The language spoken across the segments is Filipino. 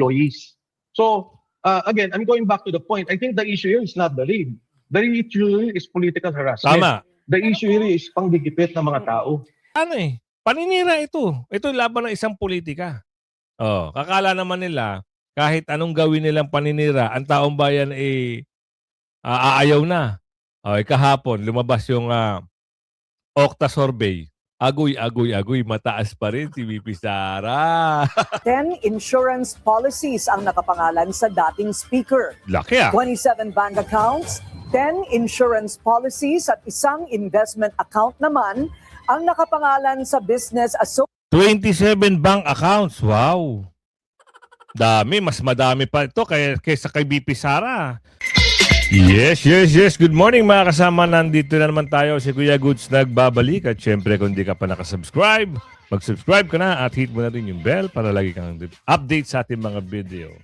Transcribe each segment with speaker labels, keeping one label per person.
Speaker 1: employees. So, again, I'm going back to the point. I think the issue here is not the league. The issue here is political harassment.
Speaker 2: Tama.
Speaker 1: The issue here is panggigipit ng mga tao.
Speaker 2: Ano eh, paninira ito. Ito laban ng isang politika. Oh, kakala naman nila, kahit anong gawin nilang paninira, ang taong bayan aayaw na. Kahapon, lumabas yung Okta survey. Agoy, mataas pa rin si VP Sara.
Speaker 3: 10 insurance policies ang nakapangalan sa dating speaker.
Speaker 2: Laki
Speaker 3: 27 bank accounts, 10 insurance policies at isang investment account naman ang nakapangalan sa business associate.
Speaker 2: 27 bank accounts. Wow. Dami. Mas madami pa ito kaysa kay VP Sara. Yes. Good morning mga kasama. Nandito na naman tayo. Si Kuya Goods nagbabalik. At syempre kung di ka pa nakasubscribe, mag-subscribe ka na at hit mo na rin yung bell para lagi kang update sa ating mga video.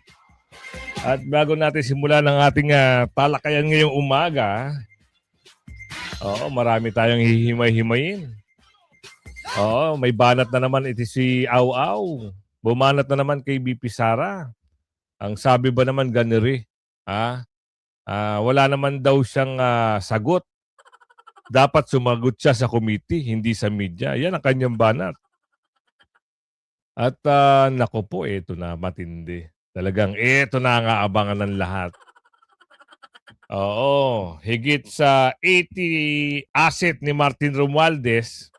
Speaker 2: At bago natin simulan ang ating talakayan ngayong umaga, marami tayong hihimay-himayin. May banat na naman ito si Au Au. Bumanat na naman kay VP Sara. Ang sabi ba naman ganiri? Wala naman daw siyang sagot. Dapat sumagot siya sa committee, hindi sa media. Yan ang kanyang banat. At nako po, ito na matindi. Talagang ito na ang aabangan ng lahat. Higit sa 80 asset ni Martin Romualdez,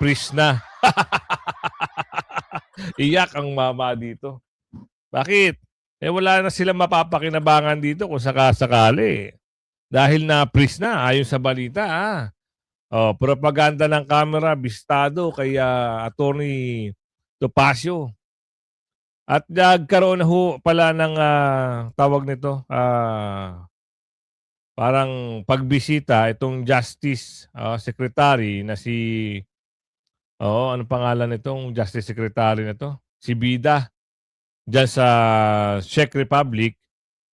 Speaker 2: pris na. Iyak ang mama dito. Bakit? Wala na silang mapapakinabangan dito kung sakasakali. Dahil na-freeze na, ayon sa balita. Propaganda ng camera, bistado kay Attorney Topacio. At nagkaroon na ho pala ng tawag nito, parang pagbisita itong Justice Secretary na si, ano pangalan nitong Justice Secretary na to? Si Bida. Diyan sa Czech Republic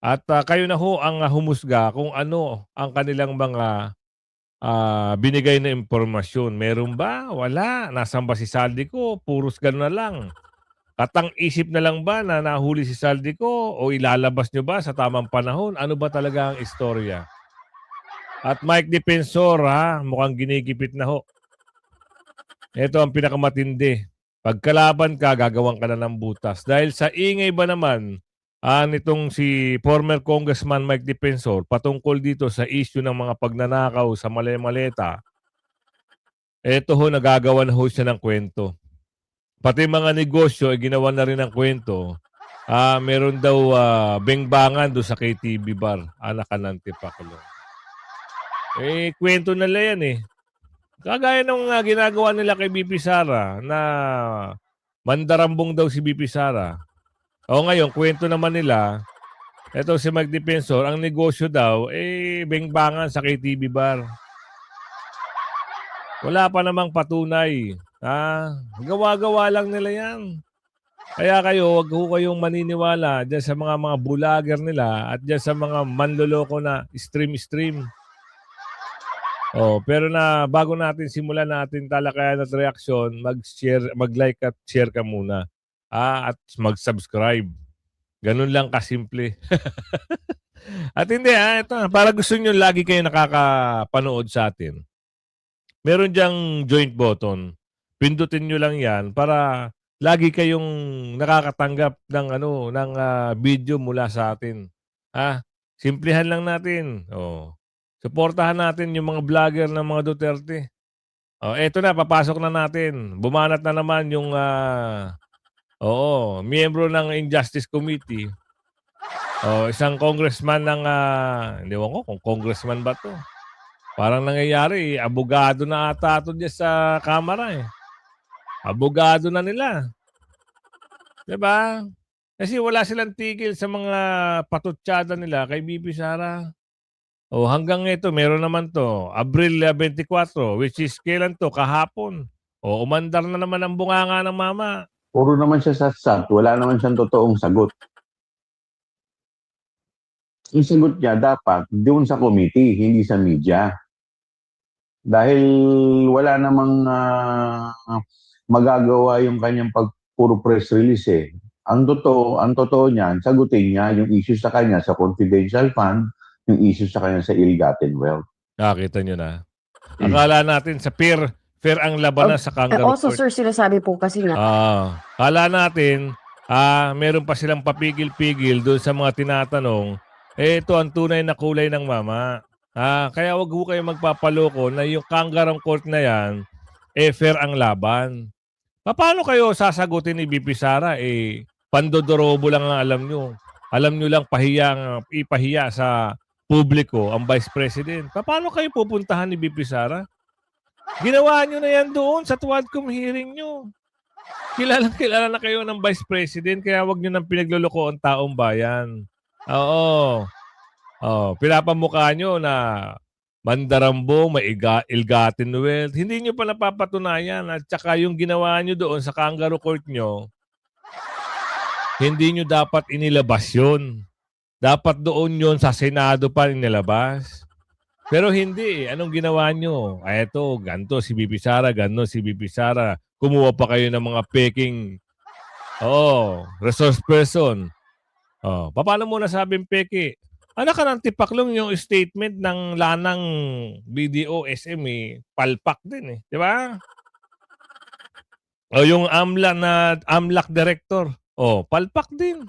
Speaker 2: at kayo na ho ang humusga kung ano ang kanilang mga binigay na impormasyon. Meron ba? Wala. Nasaan ba si Saldico? Puros gano'n na lang. Katang-isip na lang ba na nahuli si Saldico o ilalabas nyo ba sa tamang panahon? Ano ba talaga ang istorya? At Mike Defensor, mukhang ginikipit na ho. Ito ang pinakamatindi. Pagkalaban ka, gagawan ka na ng butas. Dahil sa ingay ba naman nitong si former Congressman Mike Defensor patungkol dito sa issue ng mga pagnanakaw sa maleta, eto ho, nagagawa na ho siya ng kwento. Pati mga negosyo, ginawa na rin ng kwento. Meron daw bengbangan doon sa KTV bar. Anak ka ng tipakulong. Kwento nila yan Kagaya nung ginagawa nila kay BP Sara na mandarambong daw si BP Sara. Ngayon, kwento naman nila, eto si Mike Defensor, ang negosyo daw, bengbangan sa KTV bar. Wala pa namang patunay. Gawa-gawa lang nila yan. Kaya kayo, wag ho kayong maniniwala dyan sa mga vlogger nila at dyan sa mga manloloko na stream. Pero bago natin simulan natin talakayan at reaksyon, mag-share, mag-like at share ka muna. At mag-subscribe. Ganun lang kasimple. At hindi ito, para gusto nyo lagi kayo nakakapanood sa atin. Meron diyang joint button. Pindutin nyo lang yan para lagi kayong nakakatanggap ng video mula sa atin. Simplihan lang natin. Suportahan natin yung mga vlogger ng mga Duterte. Eto na, papasok na natin. Bumanat na naman yung miyembro ng Injustice Committee. Isang congressman ng, hindi ko kung congressman ba to. Parang nangyayari, abogado na ata ito dyan sa kamera Abogado na nila. Diba? Kasi wala silang tigil sa mga patutsada nila kay BP Sara. Hanggang ito, meron naman to. Abril 24, which is kailan to? Kahapon. Umandar na naman ang bunganga ng mama.
Speaker 4: Puro naman siya satsat. Wala naman siyang totoong sagot. Yung sagot niya dapat doon sa committee, hindi sa media. Dahil wala namang magagawa yung kanyang puro press release ang totoo niyan, sagutin niya yung issue sa kanya sa confidential fund, yung issue sa kanya sa ill-gotten wealth.
Speaker 2: Nakita nyo na. Akala natin sa fair ang labanan sa kangaroo
Speaker 5: Also,
Speaker 2: court.
Speaker 5: sir, sinasabi po kasi nga,
Speaker 2: Akala natin, meron pa silang papigil-pigil doon sa mga tinatanong, ito ang tunay na kulay ng mama. Kaya wag ho kayo magpapaloko na yung kangaroo court na yan, fair ang laban. Paano kayo sasagutin ni BP Sara? Pandodorobo lang ang alam nyo. Alam nyo lang ipahiya sa publiko ang Vice President. Paano kayo pupuntahan ni BP Sara? Ginawa nyo na yan doon sa Tuwadcom hearing nyo. Kilala na kayo ng Vice President, kaya wag nyo nang pinagluloko ang taong bayan. Oo. Pinapamukha nyo na mandarambo, ill-gotten wealth. Hindi nyo pa napapatunayan. At saka yung ginawa nyo doon sa kangaroo court nyo, hindi nyo dapat inilabas yun. Dapat doon yun sa Senado pa inilabas. Pero hindi. Anong ginawa nyo? Eto, ganito si BP Sara, ganito si BP Sara. Kumuha pa kayo ng mga peking resource person. Paano mo nasabing peke? Ka ng tipaklong yung statement ng lanang BDO SM palpak din di ba? O yung AMLAC director, palpak din.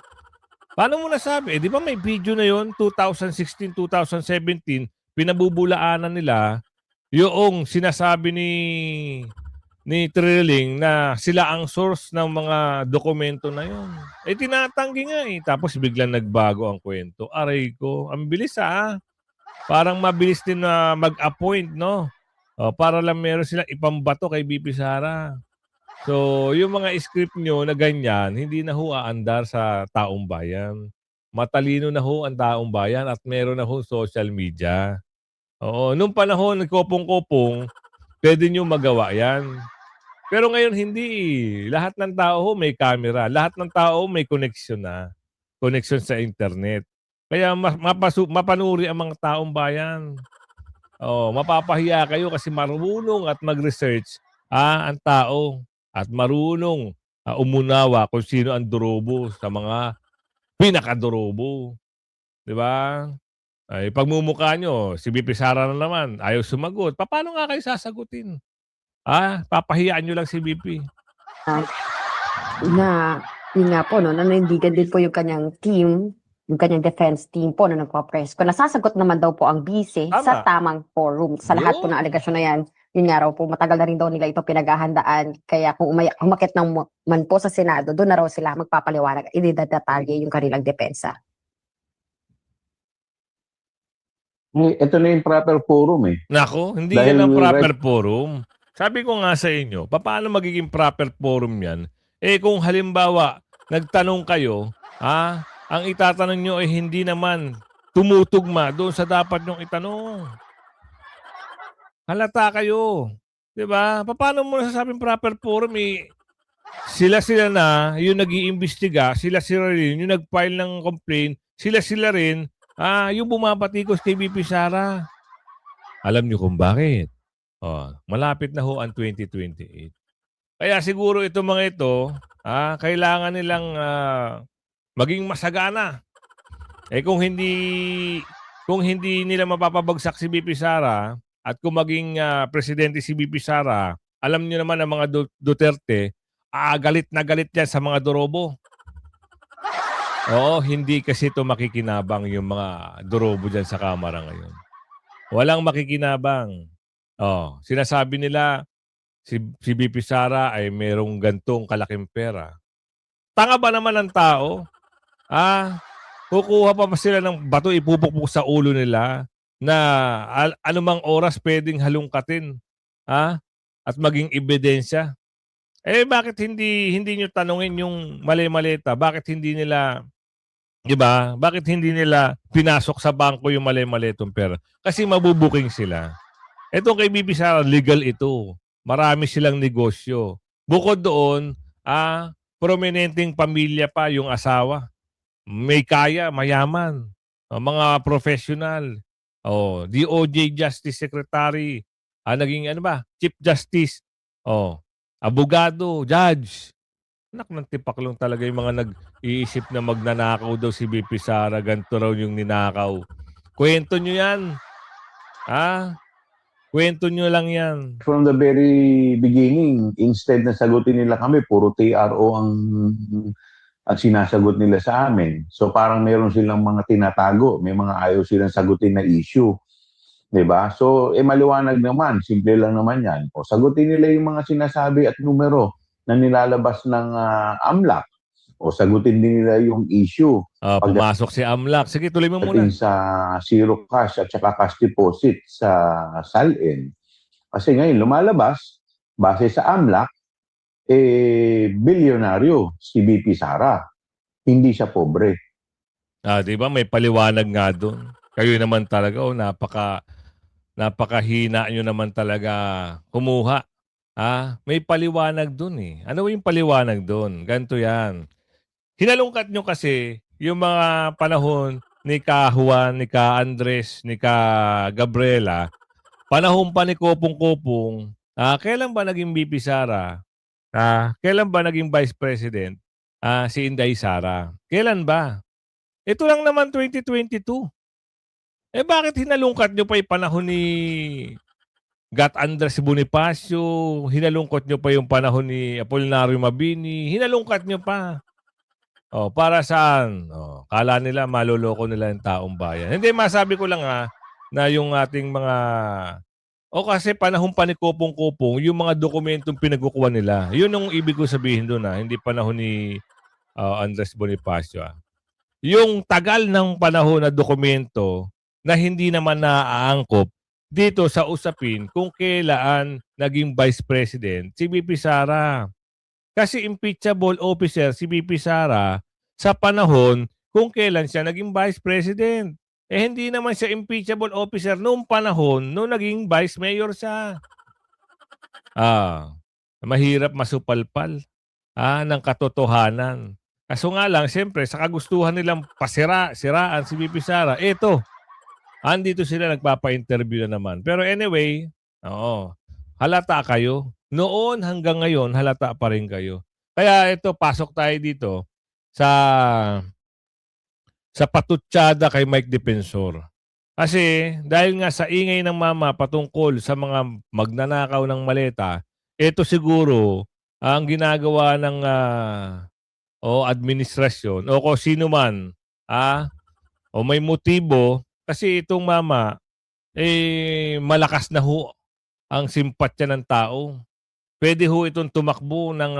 Speaker 2: Paano mo nasabi? Di ba may video na yon 2016, 2017, pinabubulaanan nila yung sinasabi ni Trilling na sila ang source ng mga dokumento na yon. Tinatanggi nga Tapos biglang nagbago ang kwento. Aray ko, ang bilis Parang mabilis din na mag-appoint, no? Para lang meron silang ipambato kay BP Sara. So, yung mga script nyo na ganyan, hindi na ho aandar sa taong bayan. Matalino na ho ang taong bayan at meron na ho social media. Nung panahon, nagkopong-kopong, pwede nyo magawa yan. Pero ngayon hindi. Lahat ng tao may camera. Lahat ng tao may connection na. Connection sa internet. Kaya mapanuri ang mga taong bayan. Mapapahiya kayo kasi marunong at mag-research ang tao. At marunong umunawa kung sino ang durobo sa mga pinakadorobo. Di ba? Pagmumukha nyo, si BP Sara na naman, ayaw sumagot. Paano nga kayo sasagutin? Papahiyaan nyo lang si BP.
Speaker 5: na yun nga po, no, nanindigan din po yung kanyang team, yung kanyang defense team po na nagpa-press. Kung nasasagot naman daw po ang bise
Speaker 2: Tama.
Speaker 5: sa tamang forum. Sa lahat po ng alegasyon na yan, yun nga raw po, matagal na rin daw nila ito pinaghahandaan. Kaya kung umakit ng man po sa Senado, doon na raw sila magpapaliwanag, idadatalye yung kanilang depensa.
Speaker 4: Ito na yung proper forum
Speaker 2: Nako, hindi
Speaker 4: Dahil
Speaker 2: yan ang proper forum. Sabi ko nga sa inyo, paano magiging proper forum yan? Kung halimbawa, nagtanong kayo, ang itatanong nyo ay hindi naman tumutugma doon sa dapat nyong itanong. Halata kayo. Diba? Paano mo nasasabing proper forum? Sila na yung nag-iimbestiga, sila rin yung nag-file ng complaint, sila rin yung bumabatikos kay BP Sara. Alam niyo kung bakit? Malapit na ho ang 2028. Kaya siguro itong mga ito, kailangan nilang maging masagana. Kung hindi nila mapapabagsak si BP Sara at kung maging presidente si BP Sara, alam niyo naman ang mga Duterte, galit na galit yan sa mga dorobo. Hindi kasi ito makikinabang yung mga dorobo dyan sa Kamara ngayon. Walang makikinabang. Sinasabi nila si BP Sara ay merong gantong kalaking pera. Tanga ba naman ang tao? Kukuha pa sila ng bato, ipupukpuk sa ulo nila na anumang oras pwedeng halungkatin at maging ebidensya. Bakit hindi nyo tanungin yung mali-maleta? Bakit hindi nila, di ba? Bakit hindi nila pinasok sa bangko yung mali-maletong pera? Kasi mabubuking sila. Ito kay BP Sara, legal ito. Marami silang negosyo. Bukod doon, prominenteng pamilya pa yung asawa. May kaya, mayaman. Mga professional. DOJ Justice Secretary. Naging Chief Justice. Abogado, judge. Anak ng tipaklong talaga yung mga nag-iisip na magnanakaw daw si BP Sara, ganito raw yung ninakaw. Kwento nyo yan. Ha? Kwento nyo lang yan.
Speaker 4: From the very beginning, instead na sagutin nila kami, puro TRO ang sinasagot nila sa amin. So parang meron silang mga tinatago, may mga ayaw silang sagutin na issue. 'Di ba? So maliwanag naman, simple lang naman 'yan. O sagutin nila yung mga sinasabi at numero na nilalabas ng AMLAC. O sagutin din nila yung issue
Speaker 2: Pumasok si Amlak. Sige, tuloy mo muna.
Speaker 4: pagdating sa zero cash at saka cash deposit sa SALN. Kasi ngayon lumalabas, base sa AMLAC, bilyonaryo si BP Sara. Hindi siya pobre.
Speaker 2: Di ba may paliwanag nga doon. Kayo naman talaga, napakahina nyo naman talaga kumuha. May paliwanag doon eh. Ano yung paliwanag doon? Ganito yan. Hinalungkat nyo kasi yung mga panahon ni Ka Juan, ni Ka Andres, ni Ka Gabriela, panahon pa ni Kopong-Kopong, kailan ba naging BP Sara? Kailan ba naging Vice President si Inday Sara? Kailan ba? Ito lang naman 2022. Bakit hinalungkat nyo pa yung panahon ni Gat Andres Bonifacio? Hinalungkot nyo pa yung panahon ni Apolinario Mabini? Hinalungkat nyo pa. Para saan? Kala nila maloloko nila yung taong bayan. Hindi, masabi ko lang na yung ating mga... kasi panahon pa ni Kopong-Kopong, yung mga dokumentong pinagkukuha nila. Yun ang ibig ko sabihin doon hindi panahon ni Andres Bonifacio. Yung tagal ng panahon na dokumento na hindi naman naaangkop dito sa usapin kung kailan naging Vice President si BP Sara. Kasi impeachable officer si BP Sara sa panahon kung kailan siya naging Vice President. Hindi naman siya impeachable officer noong panahon nung naging Vice Mayor siya. Mahirap masupalpal ng katotohanan. Kaso nga lang, siyempre, sa kagustuhan nilang siraan si BP Sara, andito sila nagpapa-interview na naman. Pero anyway, halata kayo. Noon hanggang ngayon, halata pa rin kayo. Kaya pasok tayo dito sa patutsada kay Mike Defensor. Kasi dahil nga sa ingay ng mama patungkol sa mga magnanakaw ng maleta, ito siguro ang ginagawa ng administrasyon o kung sino man o may motibo kasi itong mama malakas na ang simpatya ng tao. Pwede itong tumakbo ng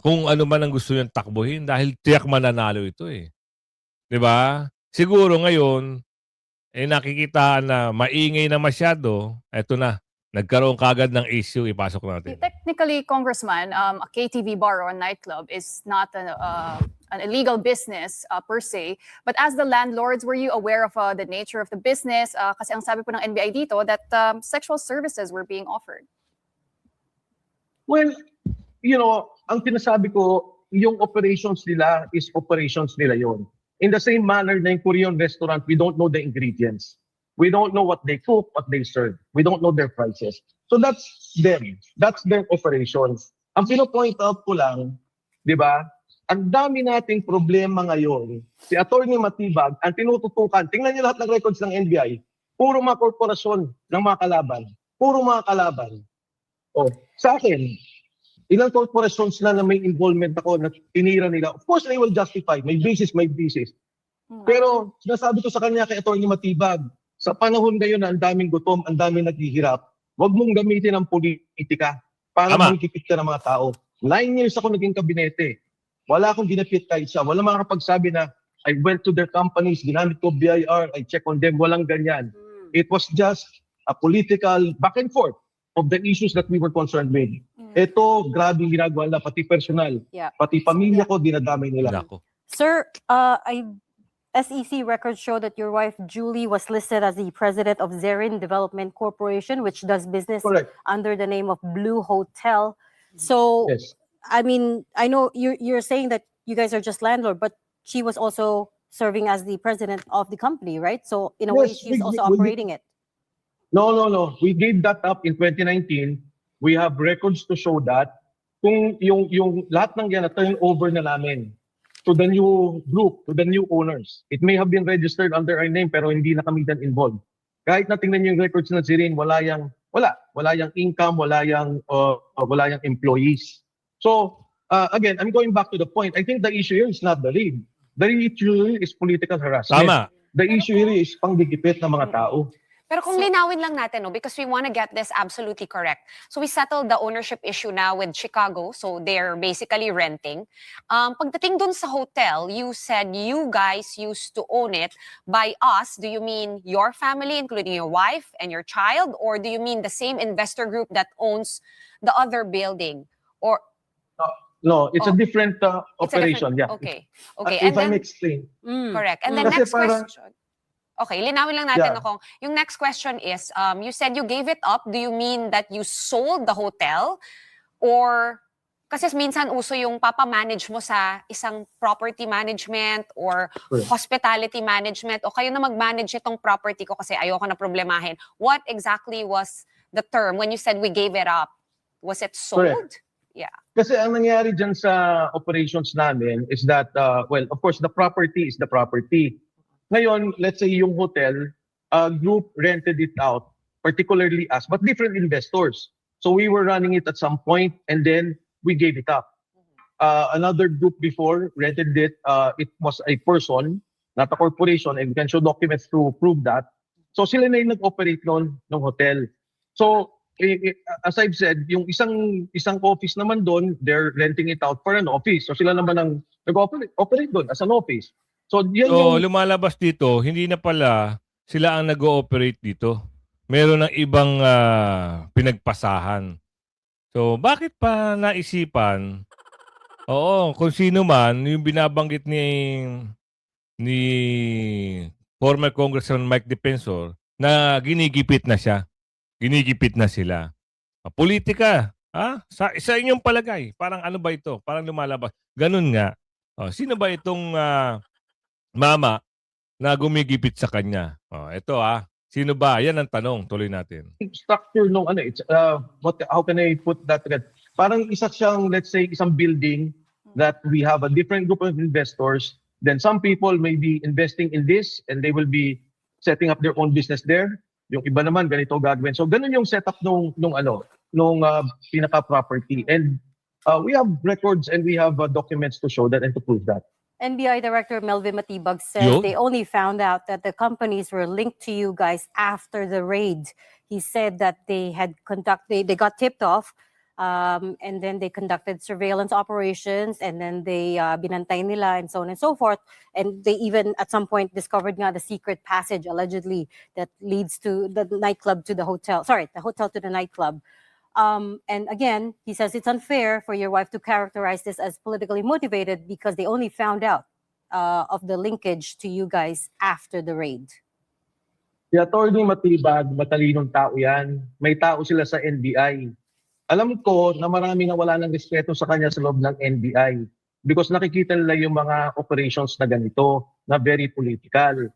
Speaker 2: kung ano man ang gusto niyang takbuhin dahil tiyak mananalo ito eh. 'Di ba? Siguro ngayon nakikita na maingay na masyado, eto na. Nagkaroon kagad ng issue, ipasok natin.
Speaker 6: Technically, Congressman, a KTV bar or a nightclub is not an illegal business per se. But as the landlords, were you aware of the nature of the business? Kasi ang sabi po ng NBI dito that sexual services were being offered.
Speaker 1: Well, ang sinasabi ko, yung operations nila is operations nila yon. In the same manner na yung Korean restaurant, we don't know the ingredients. We don't know what they cook, what they serve. We don't know their prices. So that's them. That's their operations. Ang pino-point out ko lang, di ba, ang dami nating problema ngayon. Si Atty. Matibag, ang tinututukan, tingnan niyo lahat ng records ng NBI, puro mga korporasyon ng mga kalaban. Puro mga kalaban. Sa akin, ilang corporations na may involvement ako na tinira nila. Of course, they will justify. May basis. Pero sinasabi ko sa kanya kay Atty. Matibag, sa panahon ngayon na ang daming gutom, ang daming naghihirap, huwag mong gamitin ang politika para magkikip ka ng mga tao. 9 years ako naging kabinete. Wala akong ginapit kahit isa. Wala makakapagsabi na I went to their companies, ginamit ko BIR, I check on them. Walang ganyan. It was just a political back and forth of the issues that we were concerned with. Ito, grabe yung ginagawa nila, pati personal. Pati pamilya ko, dinadamay nila.
Speaker 7: Sir, SEC records show that your wife, Julie, was listed as the president of Zerin Development Corporation, which does business under the name of Blue Hotel. So,
Speaker 1: Yes.
Speaker 7: I mean, I know you're saying that you guys are just landlord, but she was also serving as the president of the company, right? So, in a way, she's also operating it.
Speaker 1: No. We gave that up in 2019. We have records to show that. kung yung lahat ng yan na turn over na namin to the new group, to the new owners. It may have been registered under our name pero hindi na kami dyan involved. Kahit na tingnan yung records ng Sirin, wala yang income, wala yang employees. So again, I'm going back to the point. I think the issue here is not the raid. The issue here is political harassment.
Speaker 2: Tama.
Speaker 1: The issue here is panggigipit ng mga tao.
Speaker 8: Pero kung linawin lang natin, no, because we want to get this absolutely correct. So we settled the ownership issue now with Chicago. So they're basically renting. Pagdating dun sa hotel, you said you guys used to own it. By us, do you mean your family, including your wife and your child? Or do you mean the same investor group that owns the other building? Or
Speaker 1: No, it's a different
Speaker 8: it's a
Speaker 1: operation.
Speaker 8: different-
Speaker 1: Yeah.
Speaker 8: Okay. Okay.
Speaker 1: If
Speaker 8: and
Speaker 1: I
Speaker 8: then,
Speaker 1: explain.
Speaker 8: correct. And the
Speaker 1: Kasi
Speaker 8: next
Speaker 1: parang-
Speaker 8: question. Okay, linawin lang natin
Speaker 1: Yeah.
Speaker 8: ako. Yung next question is, you said you gave it up. Do you mean that you sold the hotel? Or, kasi minsan uso yung papamanage mo sa isang property management or
Speaker 1: Correct.
Speaker 8: hospitality management o kayo na mag-manage itong property ko kasi ayoko na problemahin. What exactly was the term when you said we gave it up? Was it sold?
Speaker 1: Correct. Kasi ang nangyari dyan sa operations namin is that, well, of course, the property is the property. Ngayon, let's say yung hotel, group rented it out, particularly us, but different investors. So we were running it at some point and then we gave it up. Another group before rented it. It was a person, not a corporation, and we can show documents to prove that. So sila na yung nag-operate noon ng hotel. So as I've said, yung isang office naman doon, they're renting it out for an office. So sila naman ang nag-operate doon as an office. So yan
Speaker 2: So,
Speaker 1: yung
Speaker 2: lumalabas dito, hindi na pala sila ang nag-ooperate dito. Meron ng ibang pinagpasahan. So, bakit pa naisipan? Oo, kung sino man, yung binabanggit ni former Congressman Mike Defensor na ginigipit na siya. Ginigipit na sila. Politika. Ha? Sa inyong palagay, parang ano ba ito? Parang lumalabas. Ganun nga. Sino ba itong mama na gumigipit sa kanya? Ito sino ba? Yan ang tanong. Tuloy natin.
Speaker 1: structure nung ano, it's how can I put that together? Parang isa siyang, let's say, isang building that we have a different group of investors. Then some people may be investing in this and they will be setting up their own business there. Yung iba naman ganito gagawin. So ganun yung setup nung pinaka-property. And we have records and we have documents to show that and to prove that.
Speaker 7: NBI Director Melvin Matibag says
Speaker 2: Yo.
Speaker 7: they only found out that the companies were linked to you guys after the raid. He said that they got tipped off, and then they conducted surveillance operations, and then they binantay nila and so on and so forth. And they even at some point discovered nga the secret passage allegedly that leads to the nightclub to the hotel. Sorry, the hotel to the nightclub. And again, he says it's unfair for your wife to characterize this as politically motivated because they only found out of the linkage to you guys after the raid.
Speaker 1: Si Atty. Matibag, matalinong tao yan. May tao sila sa NBI. Alam ko na marami na wala ng respeto sa kanya sa loob ng NBI because nakikita nila yung mga operations na ganito, na very political.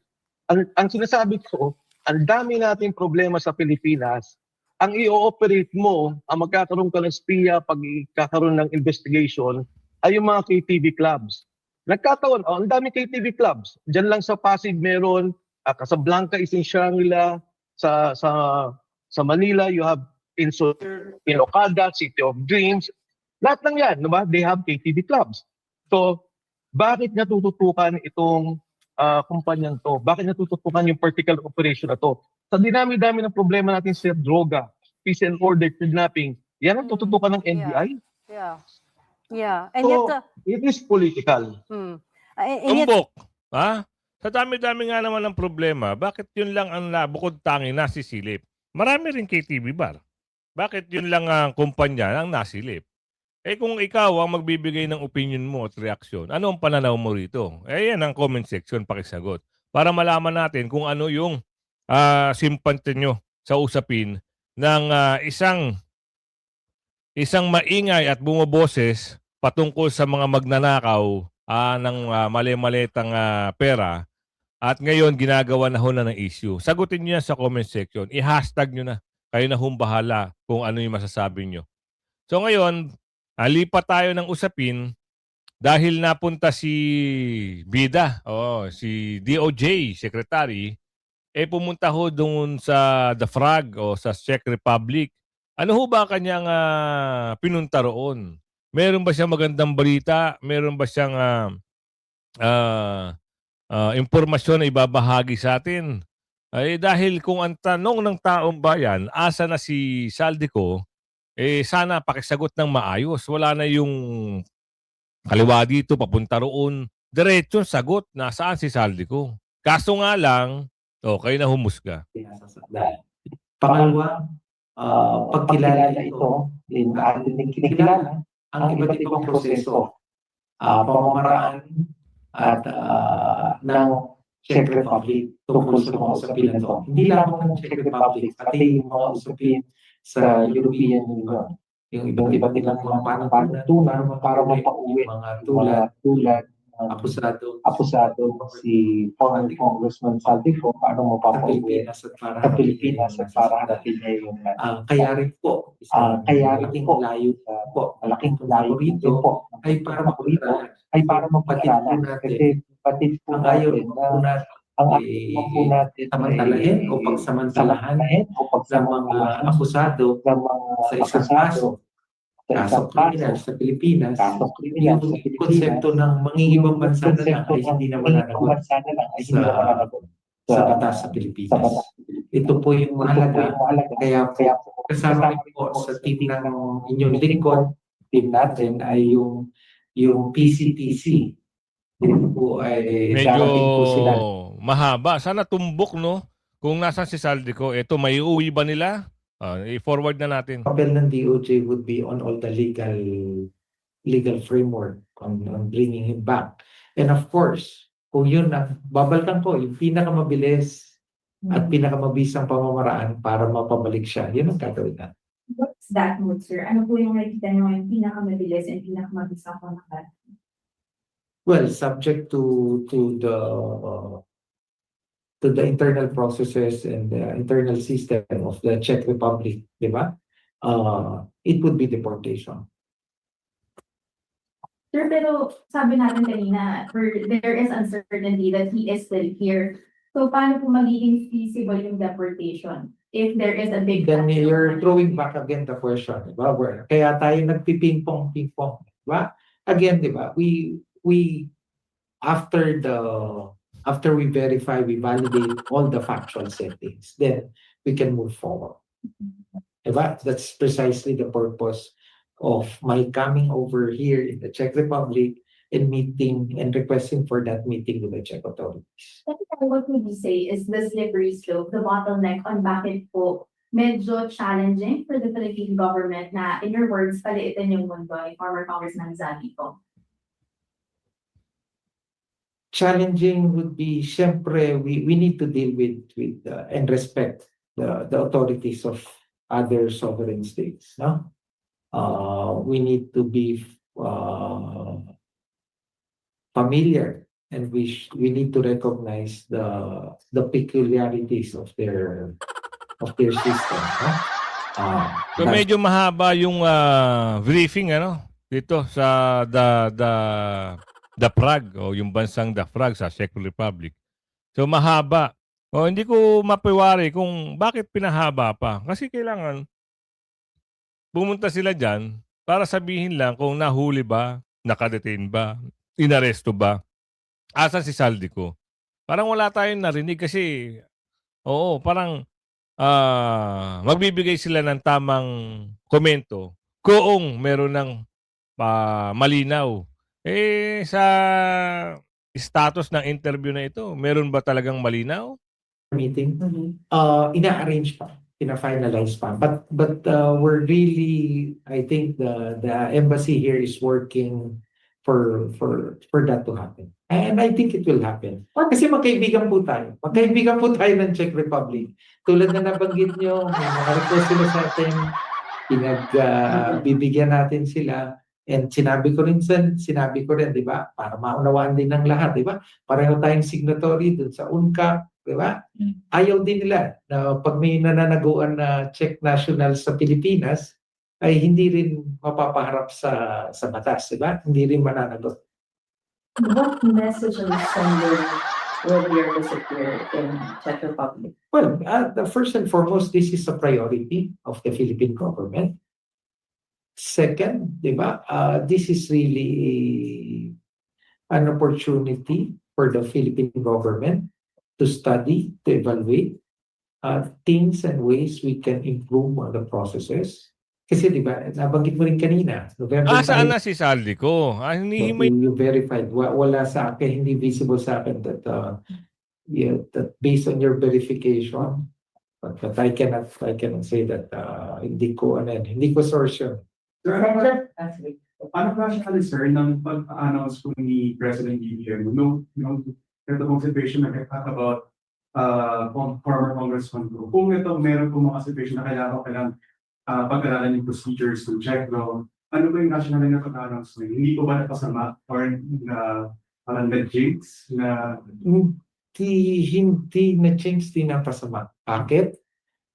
Speaker 1: Ang sinasabi ko, ang dami nating problema sa Pilipinas. Ang i-ooperate mo, ang magkakaroon ka ng SPIA pag ikakaroon ng investigation, ay yung mga KTV clubs. Nagkataon, ang dami KTV clubs. Diyan lang sa Pasig meron, Casablanca is in Shangri-La, sa Manila you have in Okada, City of Dreams. Lahat lang yan, diba? They have KTV clubs. So, bakit natututukan itong kumpanyang to? Bakit natututukan yung particular operation na to? Sa dinami-dami ng problema natin sa droga, peace and order, kidnapping, yan ang tututukan ng NBI.
Speaker 7: Yeah. And
Speaker 1: So,
Speaker 7: yet,
Speaker 1: it is political.
Speaker 7: and yet,
Speaker 2: Tumbok. Sa dami-dami nga naman ng problema, bakit yun lang ang bukod tangi nasisilip? Marami rin KTV bar. Bakit yun lang ang kumpanya ang nasilip? Kung ikaw ang magbibigay ng opinion mo at reaksyon, ano ang pananaw mo rito? Yan ang comment section, pakisagot. Para malaman natin kung ano yung simpante nyo sa usapin ng isang maingay at bumoboses patungkol sa mga magnanakaw ng mali-malitang pera at ngayon ginagawa na ho na ng issue. Sagutin nyo yan sa comment section. I-hashtag nyo na. Kayo na humbahala kung ano yung masasabi nyo. So ngayon, Lipat tayo ng usapin dahil napunta si Bida, si DOJ Secretary, pumunta ho doon sa The Frog o sa Czech Republic. Ano ho ba kanyang pinunta roon? Meron ba siyang magandang balita? Meron ba siyang impormasyon na ibabahagi sa atin? Dahil kung ang tanong ng taong bayan, asa na si Saldico, sana pakisagot ng maayos. Wala na yung kaliwa dito, papunta roon. Diretso sagot, nasaan si Saldico? Kaso nga lang, kayo na humusga.
Speaker 9: Pangalawa, pagkilala ito, ating kinikilala ang iba't ibang proseso, pamamaraan at ng Czech Republic tungkol sa mga usapin na ito. Hindi lamang ng Czech Republic, pati yung mga usapin sa European Union. Yung iba't nilang mga panuntunan para mapauwi mga tulad akusado si former Congressman Saldico paano mapapauwi sa Pilipinas at para harapin niya yung kaya rin po malaking layo rito ay para mapagkilala kasi pati po ang po natin samantalahin o pagsamantalahan ng mga akusado sa isang kaso kriminal sa Pilipinas, yung konsepto ng mangingibang bansa na lang ay hindi na mananagot sa batas sa Pilipinas. Ito po yung mahalaga, kaya kasama rin po sa team ng inyong lingkod, team natin ay yung PCTC. Ito po ay darating po sila.
Speaker 2: Mahaba. Sana tumbok, no? Kung nasa si Saldico, may uwi ba nila? I-forward na natin.
Speaker 9: Papel ng DOJ would be on all the legal framework on bringing him back. And of course, kung yun ang babalikan ko, yung pinakamabilis at pinakamabisang pamamaraan para mapabalik siya, yun ang gagawin natin.
Speaker 10: What's that mode, sir? Ano po yung nakikita nyo yung pinakamabilis and pinakamabisang pamamaraan?
Speaker 9: Well, subject to the internal processes and the internal system of the Czech Republic, di ba? It would be deportation.
Speaker 10: Sir, pero sabi natin kanina, there is uncertainty that he is still here. So, paano po magiging feasible yung deportation? If there is a big...
Speaker 9: Then you're throwing back again the question, di ba? Kaya tayo nagpiping-pong, di ba? Again, di ba? We after we verify, we validate all the factual settings, then we can move forward. Diba? That's precisely the purpose of my coming over here in the Czech Republic and meeting and requesting for that meeting with the Czech authorities.
Speaker 10: What would you say is the slippery slope, the bottleneck on bakit po medyo challenging for the Philippine government na, in your words, paliitin yung mundo ni former Congressman Saldico?
Speaker 9: Challenging would be, syempre, we need to deal with and respect the authorities of other sovereign states. No, we need to be familiar, and we need to recognize the peculiarities of their system. No?
Speaker 2: So medyo mahaba yung briefing dito sa The Prague o yung bansang The Prague sa Czech Republic. So mahaba. Hindi ko mapiwari kung bakit pinahaba pa. Kasi kailangan pumunta sila dyan para sabihin lang kung nahuli ba, nakadetain ba, inaresto ba, asan si Saldico. Parang wala tayong narinig kasi parang magbibigay sila ng tamang komento kung meron ng malinaw. Sa status ng interview na ito, meron ba talagang malinaw?
Speaker 9: Meeting, ina-arrange pa, ina-finalize pa. But we're really, I think the embassy here is working for that to happen. And I think it will happen. Kasi magkaibigan po tayo. Magkaibigan po tayo ng Czech Republic. Tulad na nabanggit nyo, may mga request sila sa atin, bibigyan natin sila. And sinabi ko rin, di ba? Para maunawaan din ng lahat, di ba? Pareho tayong signatory dun sa UNCAP, di ba? Ayaw din nila na pag may nananaguan na Czech national sa Pilipinas, ay hindi rin mapapaharap sa batas, di ba? Hindi rin mananagot.
Speaker 10: What message are you sending with your visit here in Czech Republic?
Speaker 9: Well, the first and foremost, this is a priority of the Philippine government. Second, di ba, this is really an opportunity for the Philippine government to study, to evaluate things and ways we can improve on the processes. Kasi di ba, nabanggit mo rin kanina, November
Speaker 2: Saan
Speaker 9: 5,
Speaker 2: na si Saldi ko? Hinihimay.
Speaker 9: you verified. Wala sa akin, hindi visible sa akin that, that based on your verification, but I cannot say that hindi ko source yun.
Speaker 11: Paano practically, sir, ng pag-announce po ni President BBM, the consideration na about former Congressman Go, kung ito meron po mga situation na kailangan pag-aralan yung procedures to check law, ano ba yung national na pag-announce na hindi po ba napasama or parang na-jinx na
Speaker 9: Hindi na-change, di napasama. Bakit?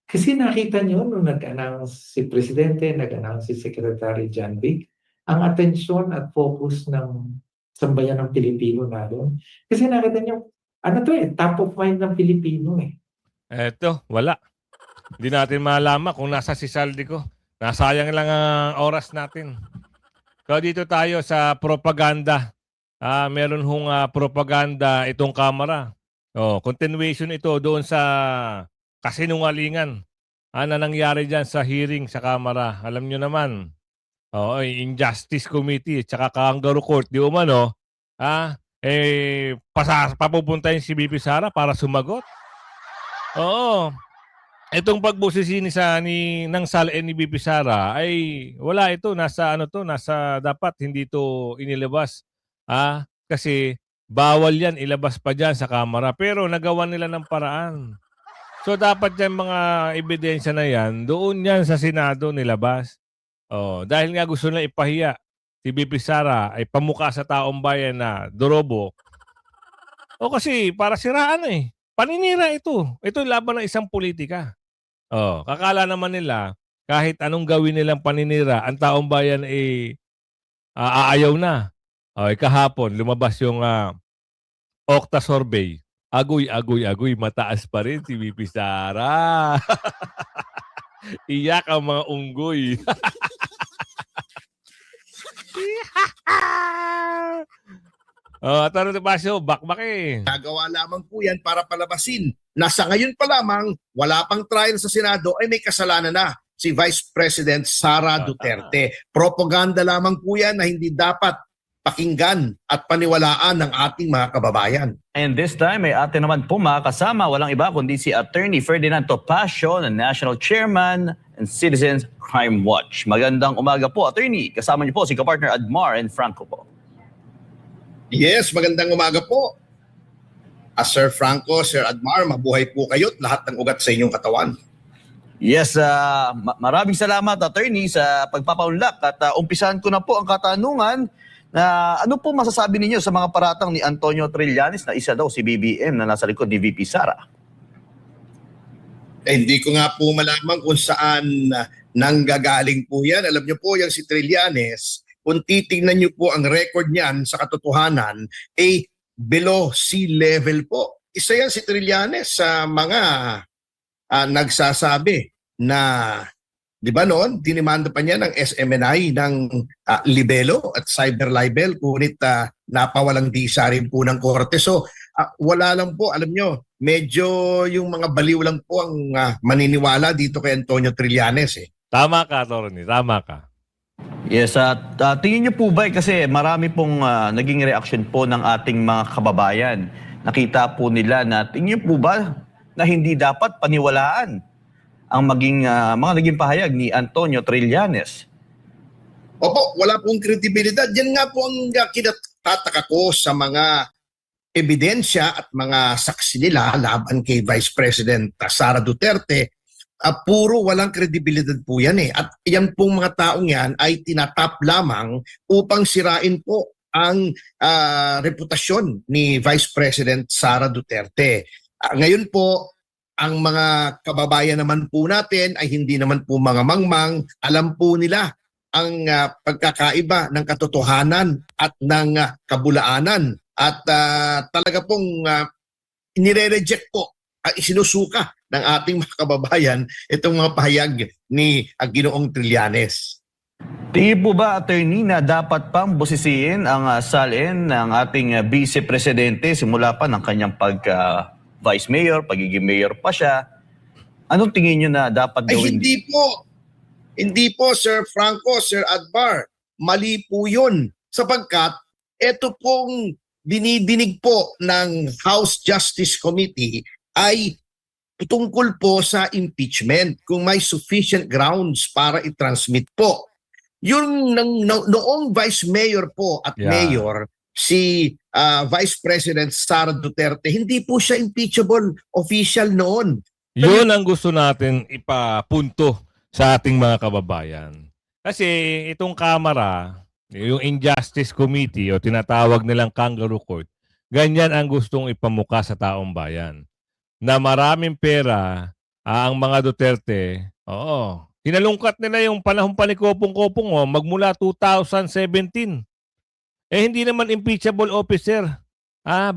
Speaker 9: Kasi nakita nyo nung nag-announce si Presidente, nag-announce si Secretary John Vic, ang atensyon at focus ng sambayan ng Pilipino na doon. Kasi nakita nyo, top of mind ng Pilipino eh.
Speaker 2: Eto, wala. Hindi natin malaman kung nasa si Saldi ko. Nasayang lang ang oras natin. So dito tayo sa propaganda. Meron hong propaganda itong kamera. Continuation ito doon sa kasinungalingan na nangyari dyan sa hearing sa kamera. Alam nyo naman, Injustice Committee at saka Kangaroo Court, di umano, papupuntahin si BP Sara para sumagot. Oo. Itong pagbusisi ng SALN ni BP Sara ay wala ito, nasa dapat hindi ito inilabas. Kasi bawal yan ilabas pa dyan sa kamera, pero nagawa nila ng paraan. So dapat yan mga ebidensya na yan, doon yan sa Senado nilabas. Dahil nga gusto nila ipahiya si BP Sara ay pamukha sa taong bayan na dorobo. Kasi para siraan paninira ito. Ito laban ng isang politika. Kakala naman nila kahit anong gawin nilang paninira, ang taong bayan aayaw na. Kahapon lumabas yung Okta survey. Agoy, mataas pa rin si BP Sara. Iyak ang mga unggoy. Taro de Pasio, bakbak
Speaker 12: Nagawa lamang po yan para palabasin na sa ngayon pa lamang, wala pang trial sa Senado ay may kasalanan na si Vice President Sara Duterte. Propaganda lamang po yan na hindi dapat pakinggan at paniwalaan ng ating mga kababayan.
Speaker 13: And this time, may atin naman po makakasama, walang iba kundi si Attorney Ferdinand Topacio, na National Chairman and Citizens Crime Watch. Magandang umaga po, Attorney. Kasama niyo po si kapartner Admar and Franco po.
Speaker 12: Yes, magandang umaga po. Sir Franco, Sir Admar, mabuhay po kayo at lahat ng ugat sa inyong katawan.
Speaker 13: Yes, maraming salamat, Attorney, sa pagpapaunlak. At umpisahan ko na po ang katanungan na ano po masasabi ninyo sa mga paratang ni Antonio Trillanes na isa daw si BBM na nasa likod ni VP Sara?
Speaker 12: Hindi ko nga po malaman kung saan nanggagaling po yan. Alam niyo po, yung si Trillanes, kung titingnan niyo po ang record niyan sa katotohanan, below sea level po. Isa yan si Trillanes sa mga nagsasabi na, di ba noon, dinimanda pa niya ng SMNI ng libelo at cyber libel, ngunit napawalang disa rin po ng korte. So wala lang po, alam nyo, medyo yung mga baliw lang po ang maniniwala dito kay Antonio Trillanes.
Speaker 2: Tama ka, Attorney, tama ka.
Speaker 13: Yes, tingin niyo po ba, kasi marami pong naging reaction po ng ating mga kababayan. Nakita po nila na tingin niyo po ba na hindi dapat paniwalaan ang mga naging pahayag ni Antonio Trillanes?
Speaker 12: Opo, wala pong kredibilidad. Yan nga po ang kinatataka ko sa mga ebidensya at mga saksi nila laban kay Vice President Sara Duterte. Puro walang kredibilidad po yan At yan pong mga taong yan ay tinatap lamang upang sirain po ang reputasyon ni Vice President Sara Duterte. Ngayon po, Ang mga kababayan naman po natin ay hindi naman po mga mangmang. Alam po nila ang pagkakaiba ng katotohanan at ng kabulaanan. At talaga pong nire-reject po at isinusuka ng ating mga kababayan itong mga pahayag ni Ginoong Trillanes.
Speaker 13: Tingin po ba, attorney, na dapat pang busisiin ang salin ng ating Vice Presidente simula pa ng kanyang pagka-Vice Mayor, pagiging Mayor pa siya? Anong tingin nyo na dapat
Speaker 12: Ay,
Speaker 13: gawin?
Speaker 12: hindi po. Hindi po, Sir Franco, Sir Adbar. Mali po yun. Sapagkat ito pong dinidinig po ng House Justice Committee ay tungkol po sa impeachment kung may sufficient grounds para i-transmit po. Yung noong Vice Mayor po at Mayor, si Vice President Sara Duterte, hindi po siya impeachable official noon.
Speaker 2: Yun ang gusto natin ipapunto sa ating mga kababayan. Kasi itong Kamara, yung Injustice Committee o tinatawag nilang Kangaroo Court, ganyan ang gustong ipamuka sa taong bayan. Na maraming pera ang mga Duterte, kinalungkat nila yung panahon pa ni Kopong-Kopong magmula 2017. Hindi naman impeachable officer.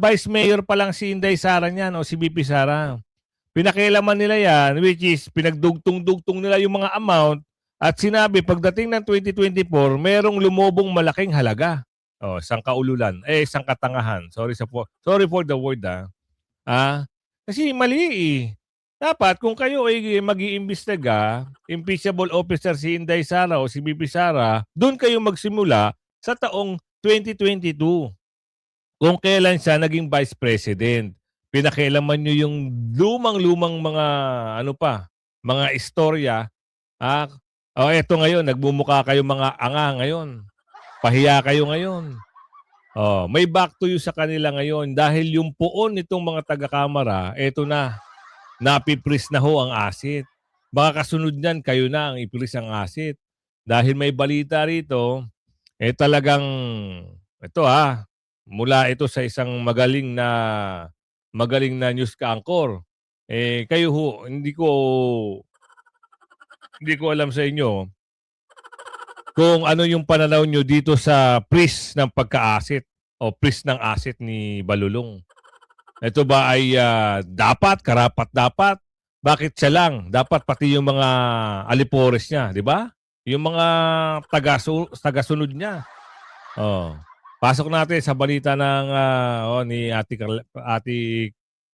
Speaker 2: Vice Mayor pa lang si Inday Sara niyan o si BP Sara. Pinakialaman nila yan, which is pinagdugtong-dugtong nila yung mga amount at sinabi pagdating ng 2024, merong lumobong malaking halaga. Isang kaululan. Isang katangahan. Sorry for the word. Kasi mali Dapat kung kayo ay mag-iimbestiga, impeachable officer si Inday Sara o si BP Sara, doon kayo magsimula sa taong 2022. Kung kailan siya naging Vice President. Pinakialaman nyo yung lumang-lumang mga mga istorya. Eto ngayon, nagmumukha kayo mga anga ngayon. Pahiya kayo ngayon. May back to you sa kanila ngayon dahil yung puon nitong mga taga-kamara, eto na. Napipris na ho ang asset. Baka kasunod niyan, kayo na ang ipris ang asset. Dahil may balita rito, talagang, mula ito sa isang magaling na news anchor. Kayo ho, hindi ko alam sa inyo kung ano yung pananaw nyo dito sa pris ng pagka-asset o pris ng asset ni Balulong. Ito ba ay dapat, karapat-dapat? Bakit siya lang? Dapat pati yung mga alipores niya, di ba? Yung mga tagasunod niya. Pasok natin sa balita ng ni Ate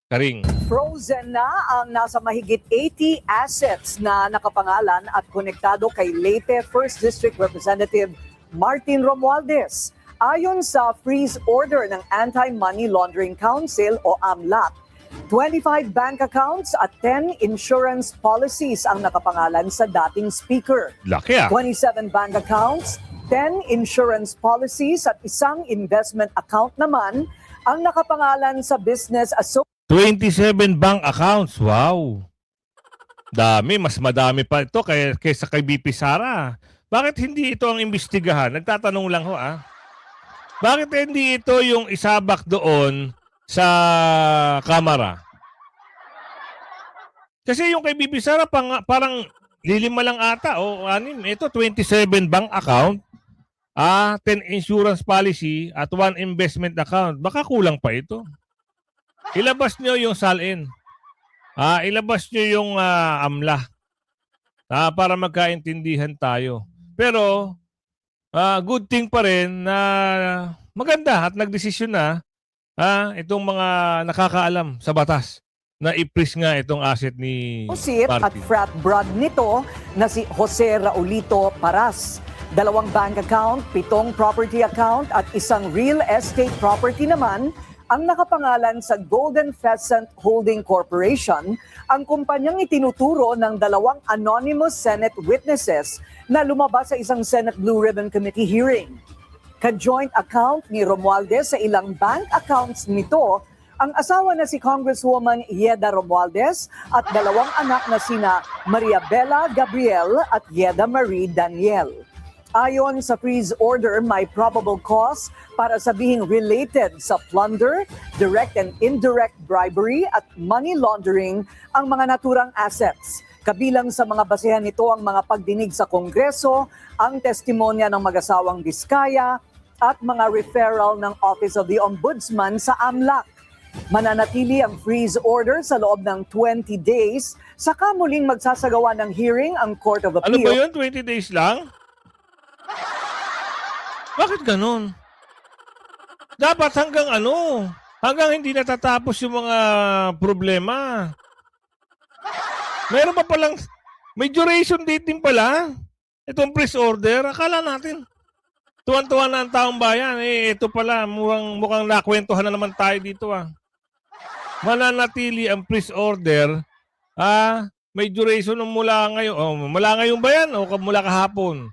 Speaker 2: Karing.
Speaker 3: Frozen na ang nasa mahigit 80 assets na nakapangalan at konektado kay Leyte 1st District Representative Martin Romualdez. Ayon sa freeze order ng Anti-Money Laundering Council o AMLAC, 25 bank accounts at 10 insurance policies ang nakapangalan sa dating speaker.
Speaker 2: Laki
Speaker 3: 27 bank accounts, 10 insurance policies at isang investment account naman ang nakapangalan sa business association.
Speaker 2: 27 bank accounts. Wow. Dami. Mas madami pa ito kaysa kay BP Sara. Bakit hindi ito ang imbestigahan? Nagtatanong lang ho Bakit hindi ito yung isabak doon sa kamera? Kasi yung kay BP Sara parang lilima lang ata o anim. Ito 27 bank account, 10 insurance policy at 1 investment account. Baka kulang pa ito. Ilabas nyo yung salin. Ilabas nyo yung AMLA. Para magkaintindihan tayo. Pero, good thing pa rin na maganda at nagdesisyon na itong mga nakakaalam sa batas na i-freeze nga itong asset ni
Speaker 3: Associate at frat brad nito na si Jose Raulito Paras. 2 bank account, 7 property account at isang real estate property naman ang nakapangalan sa Golden Pheasant Holding Corporation, ang kumpanyang itinuturo ng 2 anonymous Senate witnesses na lumabas sa isang Senate Blue Ribbon Committee hearing. Ka-joint account ni Romualdez sa ilang bank accounts nito ang asawa na si Congresswoman Yeda Romualdez at 2 anak na sina Maria Bella Gabriel at Yeda Marie Daniel. Ayon sa freeze order, may probable cause para sabihing related sa plunder, direct and indirect bribery at money laundering ang mga naturang assets. Kabilang sa mga basehan nito ang mga pagdinig sa Kongreso, ang testimonya ng mag-asawang Diskaya at mga referral ng Office of the Ombudsman sa AMLAC. Mananatili ang freeze order sa loob ng 20 days, saka muling magsasagawa ng hearing ang Court of
Speaker 2: Ano ba
Speaker 3: Appeal.
Speaker 2: yun? 20 days lang? Bakit ganun? Dapat hanggang ano? Hanggang hindi natatapos yung mga problema. Meron pa palang, may duration date din pala. Itong freeze order, akala natin. Tuwan-tuwa na ang taong bayan. Ito pala, mukhang nakwentuhan na naman tayo dito Mananatili ang freeze order, may duration mula ngayon. Mula ngayon ba yan o mula kahapon?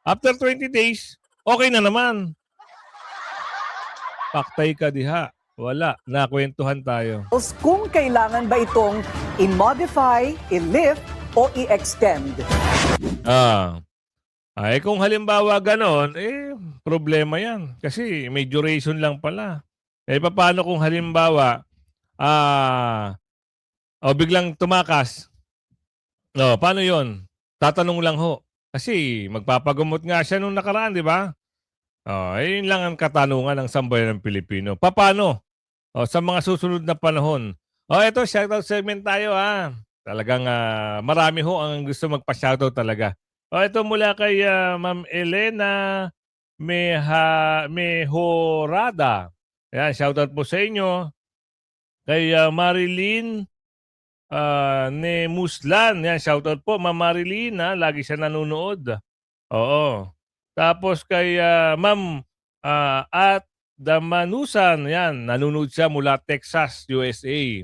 Speaker 2: After 20 days, okay na naman. Paktay ka diha. Wala, nakwentuhan tayo.
Speaker 3: Kung kailangan ba itong i-modify, i-lift o i-extend.
Speaker 2: Kung halimbawa ganon, problema yan. Kasi may duration lang pala. Paano kung halimbawa, biglang tumakas? Paano yon? Tatanong lang ho. Kasi magpapagamot nga siya nung nakaraan, di ba? Yun lang ang katanungan ng sambayan ng Pilipino. Paano? Sa mga susunod na panahon. Ito, shoutout segment tayo Talagang marami ho ang gusto magpa-shoutout talaga. Ito mula kay Ma'am Elena Mejorada. Ayan, shoutout po sa inyo. Kay Marilyn Nemuslan. Yan, shoutout po, Ma'am Marilyn. Lagi siya nanonood. Oo. Tapos kay Ma'am at Damanusan. Yan, nanonood siya mula Texas, USA.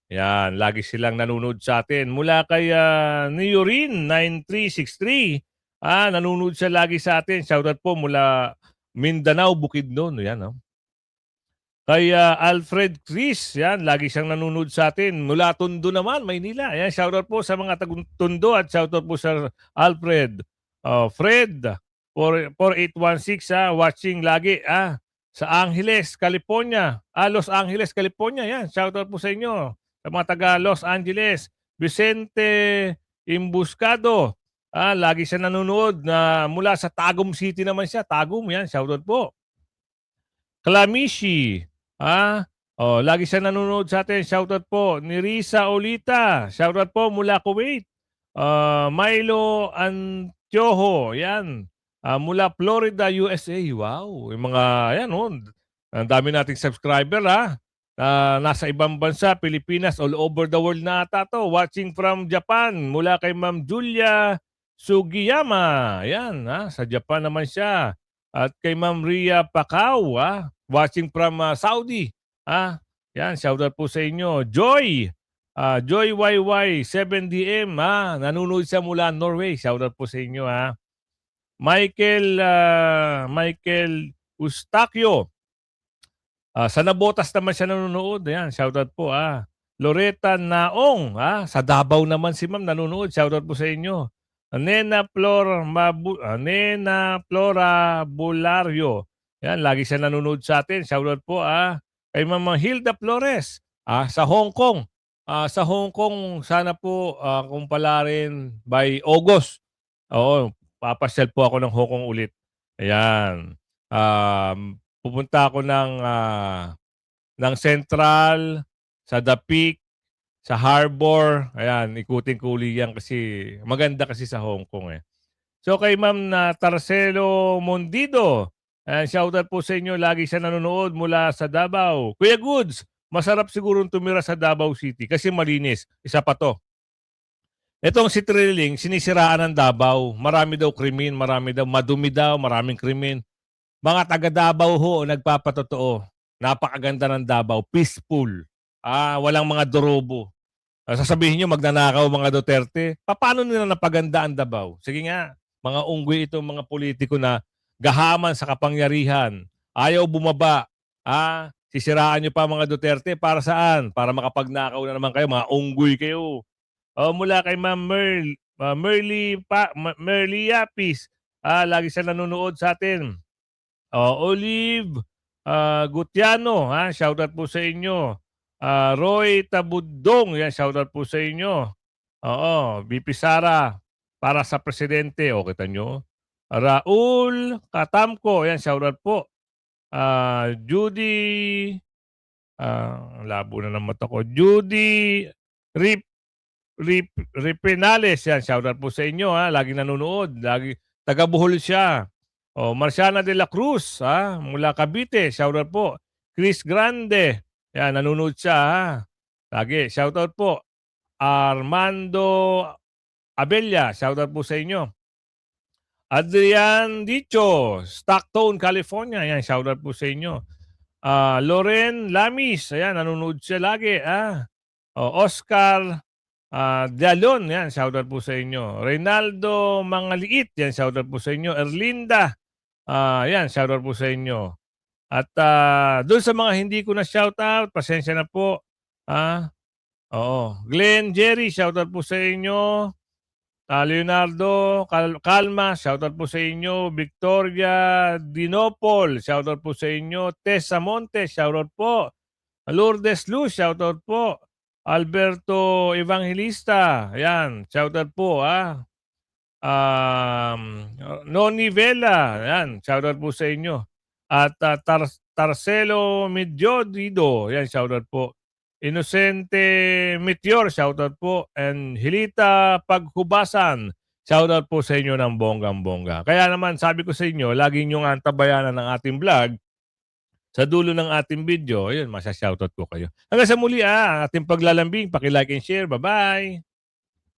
Speaker 2: Yan, lagi silang nanonood sa atin. Mula kay Neorin 9363. Nanonood siya lagi sa atin. Shoutout po mula Mindanao, Bukidnon. Yan, Kay Alfred Chris, yan, lagi siyang nanonood sa atin. Mula Tondo naman, Maynila. Yan, shoutout po sa mga taga-Tondo at shoutout po sa Alfred. Fred, 4816, watching lagi, sa Angeles, California. Los Angeles, California, yan. Shoutout po sa inyo. Sa mga taga Los Angeles. Vicente Imbuscado, lagi siya nanonood na mula sa Tagum City naman siya. Tagum, yan, shoutout po. Clamishi, lagi siya nanonood sa atin. Shoutout po. Nirisa Olita, shoutout po mula Kuwait. Milo Antiojo, yan. Mula Florida, USA. Wow, yung mga, yan, ang dami nating subscriber, nasa ibang bansa, Pilipinas, all over the world na ata to. Watching from Japan, mula kay Ma'am Julia Sugiyama. Yan, sa Japan naman siya. At kay Ma'am Ria Pacau, watching from Saudi. Yan, shoutout po sa inyo. Joy, Joy YY 7DM, nanonood siya mula Norway. Shoutout po sa inyo, Michael Ustakyo, sa Nabotas naman siya nanonood. Ayan, shoutout po. Loretta Naong, sa Davao naman si Ma'am nanonood. Shoutout po sa inyo. Nena Flora Bulario. Yan, lagi siya nanonood sa atin. Shoutout po kay Ma'am Hilda Flores sa Hong Kong. Sa Hong Kong, sana po kung pala rin by August. Oo, papasyal po ako ng Hong Kong ulit. Ayan. Pupunta ako ng Central, sa The Peak, sa Harbor. Ayan, ikutin ko uli yan kasi maganda kasi sa Hong Kong So kay Ma'am Tarcelo Mondido, shoutout po sa inyo. Lagi siya nanonood mula sa Davao. Kuya Goods, masarap siguro tumira sa Davao City kasi malinis. Isa pa to. Itong si Trilling, sinisiraan ng Davao. Marami daw krimen, marami daw madumi daw, maraming krimen. Mga taga Davao ho, nagpapatotoo. Napakaganda ng Davao, peaceful. Walang mga dorobo. Sasabihin nyo, magnanakaw mga Duterte. Paano nila napaganda ang Davao? Sige nga, mga unggoy itong mga politiko na gahaman sa kapangyarihan. Ayaw bumaba. Sisiraan nyo pa mga Duterte. Para saan? Para makapagnakaw na naman kayo. Mga unggoy kayo. Mula kay Ma'am Merly Yapis. Lagi siya nanonood sa atin. Olive Gutiano, shoutout po sa inyo. Roy Tabudong, yan, shoutout po sa inyo. Oo, VP Sara, para sa presidente, o kita nyo. Raul Katamko, yan, shoutout po. Judy, labo na ng mata ko. Judy Ripinales, yan, shoutout po sa inyo, lagi nanonood, lagi, taga Bohol siya. Marciana de la Cruz, mula Cavite, shoutout po. Chris Grande, yan, nanonood siya, lagi, shoutout po. Armando Abella, shoutout po sa inyo. Adrian Dicho, Stockton, California, yan, shoutout po sa inyo. Loren Lamis, ayan, nanonood siya lagi, Oscar Dialon, yan, shoutout po sa inyo. Reynaldo Mangaliit, yan, shoutout po sa inyo. Erlinda, yan, shoutout po sa inyo. At doon sa mga hindi ko na shoutout, pasensya na po. Glenn Jerry, shoutout po sa inyo. Leonardo Calma, shoutout po sa inyo. Victoria Dinopol, shoutout po sa inyo. Tessa Montes, shoutout po. Lourdes Luz, shoutout po. Alberto Evangelista, yan, shoutout po, Noni Vela, yan, shoutout po sa inyo. At Tarcelo Mediodido, yan, shoutout po. Inosente Meteor, shoutout po. And Hilita Paghubasan, shoutout po sa inyo ng bonggang-bongga. Kaya naman, sabi ko sa inyo, lagi nyo nga antabayanan ng ating vlog. Sa dulo ng ating video, ayun, masya-shoutout ko kayo. Hanggang sa muli, ating paglalambing, paki-like and share. Bye-bye!